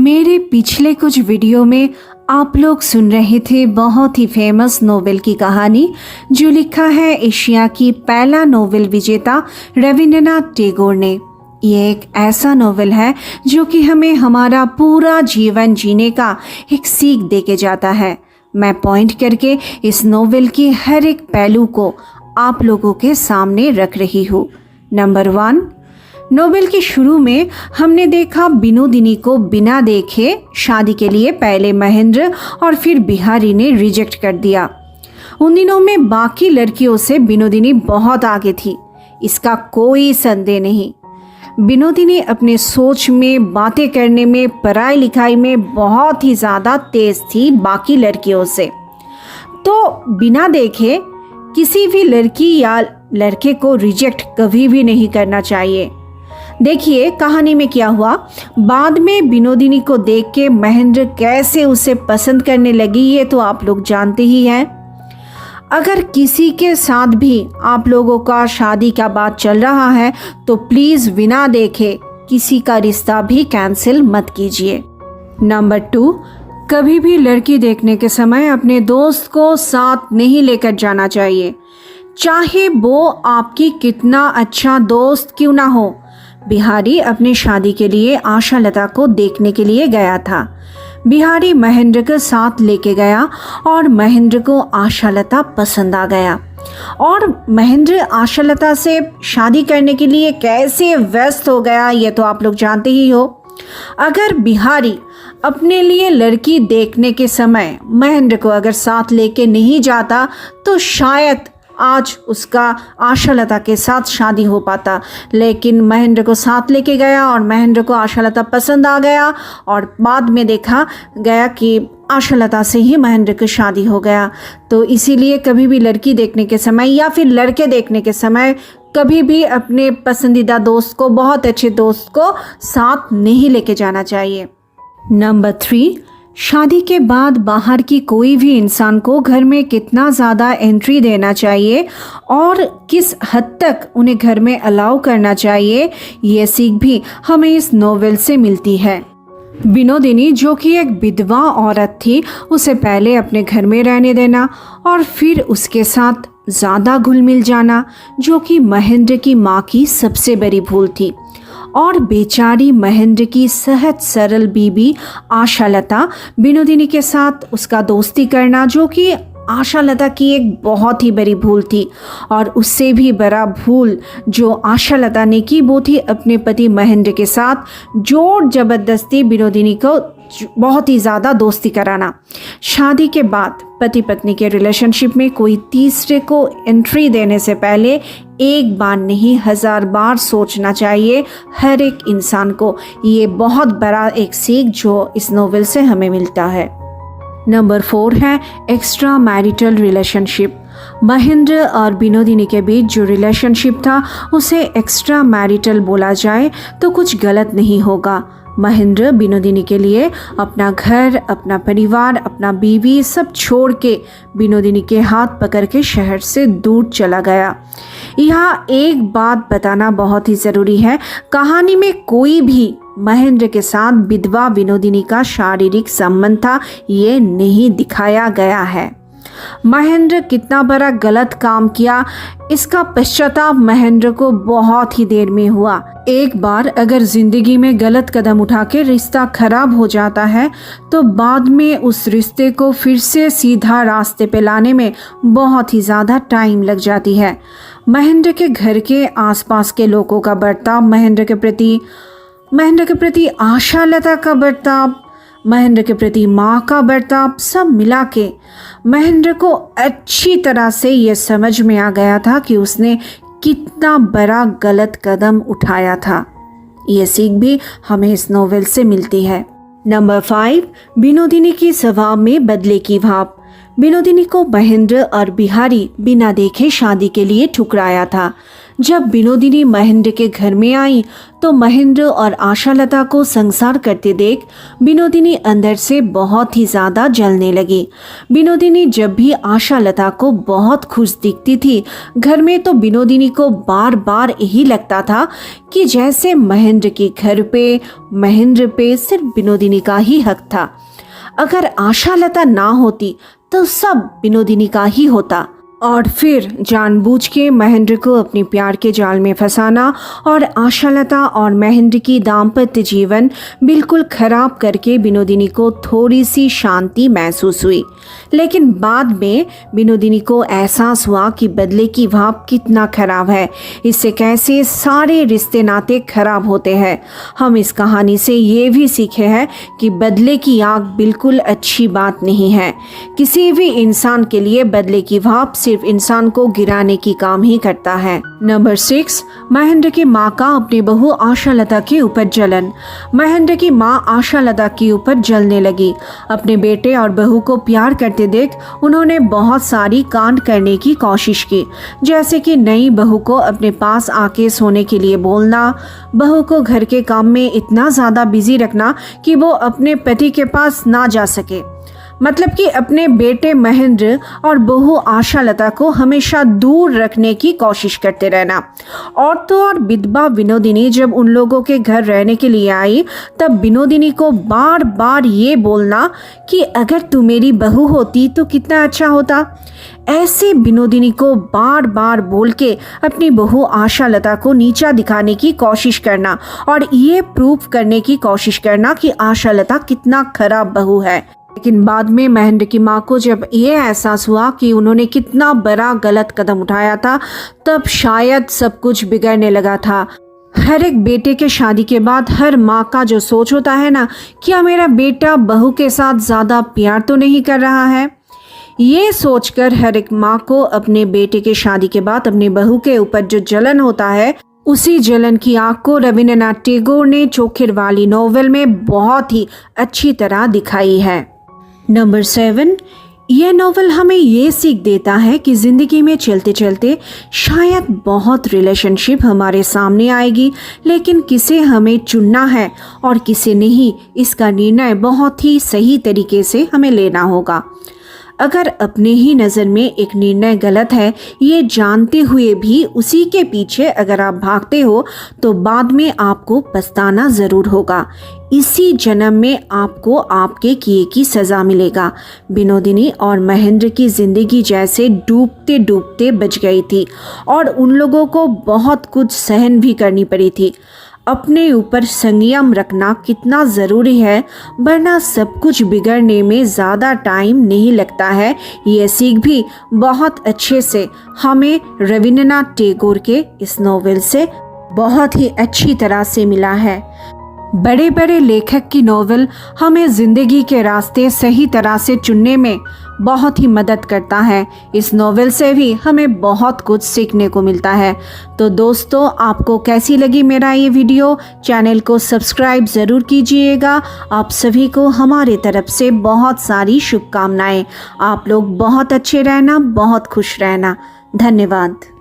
मेरे पिछले कुछ वीडियो में आप लोग सुन रहे थे बहुत ही फेमस नोवेल की कहानी जो लिखा है एशिया की पहला नोवेल विजेता रविंद्रनाथ टैगोर ने। ये एक ऐसा नोवेल है जो कि हमें हमारा पूरा जीवन जीने का एक सीख दे के जाता है। मैं पॉइंट करके इस नोवेल की हर एक पहलू को आप लोगों के सामने रख रही हूँ। नंबर 1, नोवेल के शुरू में हमने देखा बिनोदिनी को बिना देखे शादी के लिए पहले महेंद्र और फिर बिहारी ने रिजेक्ट कर दिया। उन दिनों में बाकी लड़कियों से बिनोदिनी बहुत आगे थी, इसका कोई संदेह नहीं। बिनोदिनी अपने सोच में, बातें करने में, पढ़ाई लिखाई में बहुत ही ज़्यादा तेज थी बाकी लड़कियों से। तो बिना देखे किसी भी लड़की या लड़के को रिजेक्ट कभी भी नहीं करना चाहिए। देखिए कहानी में क्या हुआ। बाद में बिनोदिनी को देख के महेंद्र कैसे उसे पसंद करने लगी ये तो आप लोग जानते ही हैं। अगर किसी के साथ भी आप लोगों का शादी का बात चल रहा है तो प्लीज़ बिना देखे किसी का रिश्ता भी कैंसिल मत कीजिए। नंबर 2, कभी भी लड़की देखने के समय अपने दोस्त को साथ नहीं लेकर जाना चाहिए, चाहे वो आपकी कितना अच्छा दोस्त क्यों ना हो। बिहारी अपनी शादी के लिए आशालता को देखने के लिए गया था। बिहारी महेंद्र को साथ लेके गया और महेंद्र को आशालता पसंद आ गया और महेंद्र आशालता से शादी करने के लिए कैसे व्यस्त हो गया ये तो आप लोग जानते ही हो। अगर बिहारी अपने लिए लड़की देखने के समय महेंद्र को अगर साथ लेके नहीं जाता तो शायद आज उसका आशालता के साथ शादी हो पाता, लेकिन महेंद्र को साथ लेके गया और महेंद्र को आशालता पसंद आ गया और बाद में देखा गया कि आशालता से ही महेंद्र की शादी हो गया। तो इसीलिए कभी भी लड़की देखने के समय या फिर लड़के देखने के समय कभी भी अपने पसंदीदा दोस्त को, बहुत अच्छे दोस्त को साथ नहीं लेके जाना चाहिए। नंबर 3, शादी के बाद बाहर की कोई भी इंसान को घर में कितना ज़्यादा एंट्री देना चाहिए और किस हद तक उन्हें घर में अलाउ करना चाहिए, ये सीख भी हमें इस नोवेल से मिलती है। बिनोदिनी जो कि एक विधवा औरत थी, उसे पहले अपने घर में रहने देना और फिर उसके साथ ज़्यादा घुल मिल जाना, जो कि महेंद्र की माँ की सबसे बड़ी भूल थी। और बेचारी महेंद्र की सहज सरल बीबी आशालता बिनोदिनी के साथ उसका दोस्ती करना, जो कि आशालता की एक बहुत ही बड़ी भूल थी। और उससे भी बड़ा भूल जो आशालता ने की वो थी अपने पति महेंद्र के साथ जोर जबरदस्ती बिनोदिनी को बहुत ही ज़्यादा दोस्ती कराना। शादी के बाद पति पत्नी के रिलेशनशिप में कोई तीसरे को एंट्री देने से पहले एक बार नहीं 1000 बार सोचना चाहिए हर एक इंसान को। ये बहुत बड़ा एक सीख जो इस नोवेल से हमें मिलता है। नंबर 4 है एक्स्ट्रा मैरिटल रिलेशनशिप। महेंद्र और बिनोदिनी के बीच जो रिलेशनशिप था उसे एक्स्ट्रा मैरिटल बोला जाए तो कुछ गलत नहीं होगा। महेंद्र बिनोदिनी के लिए अपना घर, अपना परिवार, अपना बीवी सब छोड़ के बिनोदिनी के हाथ पकड़ के शहर से दूर चला गया। यहाँ एक बात बताना बहुत ही ज़रूरी है, कहानी में कोई भी महेंद्र के साथ विधवा बिनोदिनी का शारीरिक संबंध था ये नहीं दिखाया गया है। महेंद्र कितना बड़ा गलत काम किया इसका पश्चाताप महेंद्र को बहुत ही देर में हुआ। एक बार अगर जिंदगी में गलत कदम उठा के रिश्ता खराब हो जाता है तो बाद में उस रिश्ते को फिर से सीधा रास्ते पे लाने में बहुत ही ज़्यादा टाइम लग जाती है। महेंद्र के घर के आसपास के लोगों का बर्ताव, महेंद्र के प्रति आशालता का बर्ताव, महेंद्र के प्रति माँ का बर्ताव, सब मिला के महेंद्र को अच्छी तरह से ये समझ में आ गया था कि उसने कितना बड़ा गलत कदम उठाया था। ये सीख भी हमें इस नोवेल से मिलती है। नंबर 5, बिनोदिनी की स्वभाव में बदले की भाव। बिनोदिनी को महेंद्र और बिहारी बिना देखे शादी के लिए ठुकराया था, जब विनोदिनी महेंद्र के घर में आई तो महेंद्र और आशालता को संसार करते देख विनोदिनी अंदर से बहुत ही ज्यादा जलने लगी। विनोदिनी जब भी आशालता को बहुत खुश दिखती थी घर में, तो विनोदिनी को बार बार यही लगता था कि जैसे महेंद्र के घर पे, महेंद्र पे सिर्फ विनोदिनी का ही हक था। अगर आशालता ना होती तो सब विनोदिनी का ही होता। और फिर जानबूझ के महेंद्र को अपने प्यार के जाल में फंसाना और आशालता और महेंद्र की दाम्पत्य जीवन बिल्कुल खराब करके विनोदिनी को थोड़ी सी शांति महसूस हुई। लेकिन बाद में विनोदिनी को एहसास हुआ कि बदले की भाव कितना खराब है, इससे कैसे सारे रिश्ते नाते खराब होते हैं। हम इस कहानी से ये भी सीखे हैं कि बदले की आग बिल्कुल अच्छी बात नहीं है। किसी भी इंसान के लिए बदले की भाव सिर्फ इंसान को गिराने की काम ही करता है। नंबर 6, महेंद्र की माँ का अपनी बहू आशालता के ऊपर जलन। महेंद्र की माँ आशालता के ऊपर जलने लगी। अपने बेटे और बहू को प्यार करते देख उन्होंने बहुत सारी कांड करने की कोशिश की, जैसे कि नई बहू को अपने पास आके सोने के लिए बोलना, बहू को घर के काम में इतना ज्यादा बिजी रखना कि वो अपने पति के पास ना जा सके। मतलब कि अपने बेटे महेंद्र और बहू आशालता को हमेशा दूर रखने की कोशिश करते रहना। और तो और विधवा विनोदिनी जब उन लोगों के घर रहने के लिए आई तब विनोदिनी को बार बार ये बोलना कि अगर तू मेरी बहू होती तो कितना अच्छा होता। ऐसे विनोदिनी को बार बार बोल के अपनी बहू आशालता को नीचा दिखाने की कोशिश करना और ये प्रूफ करने की कोशिश करना कि आशालता कितना खराब बहू है। लेकिन बाद में महेंद्र की माँ को जब ये एहसास हुआ कि उन्होंने कितना बड़ा गलत कदम उठाया था, तब शायद सब कुछ बिगड़ने लगा था। हर एक बेटे के शादी के बाद हर माँ का जो सोच होता है ना, क्या मेरा बेटा बहू के साथ ज़्यादा प्यार तो नहीं कर रहा है। ये सोचकर हर एक माँ को अपने बेटे के शादी के बाद अपनी बहू के ऊपर जो जलन होता है, उसी जलन की आग को रविंद्रनाथ टैगोर ने चोखिर वाली नोवेल में बहुत ही अच्छी तरह दिखाई है। नंबर 7, यह नोवेल हमें ये सीख देता है कि ज़िंदगी में चलते चलते शायद बहुत रिलेशनशिप हमारे सामने आएगी, लेकिन किसे हमें चुनना है और किसे नहीं, इसका निर्णय बहुत ही सही तरीके से हमें लेना होगा। अगर अपने ही नज़र में एक निर्णय गलत है ये जानते हुए भी उसी के पीछे अगर आप भागते हो तो बाद में आपको पछताना ज़रूर होगा। इसी जन्म में आपको आपके किए की सज़ा मिलेगा। विनोदिनी और महेंद्र की ज़िंदगी जैसे डूबते डूबते बच गई थी और उन लोगों को बहुत कुछ सहन भी करनी पड़ी थी। अपने ऊपर संयम रखना कितना ज़रूरी है, वरना सब कुछ बिगड़ने में ज़्यादा टाइम नहीं लगता है। ये सीख भी बहुत अच्छे से हमें रविंद्रनाथ टैगोर के इस नोवेल से बहुत ही अच्छी तरह से मिला है। बड़े बड़े लेखक की नोवेल हमें ज़िंदगी के रास्ते सही तरह से चुनने में बहुत ही मदद करता है। इस नोवेल से भी हमें बहुत कुछ सीखने को मिलता है। तो दोस्तों, आपको कैसी लगी मेरा ये वीडियो? चैनल को सब्सक्राइब ज़रूर कीजिएगा। आप सभी को हमारे तरफ से बहुत सारी शुभकामनाएं। आप लोग बहुत अच्छे रहना, बहुत खुश रहना। धन्यवाद।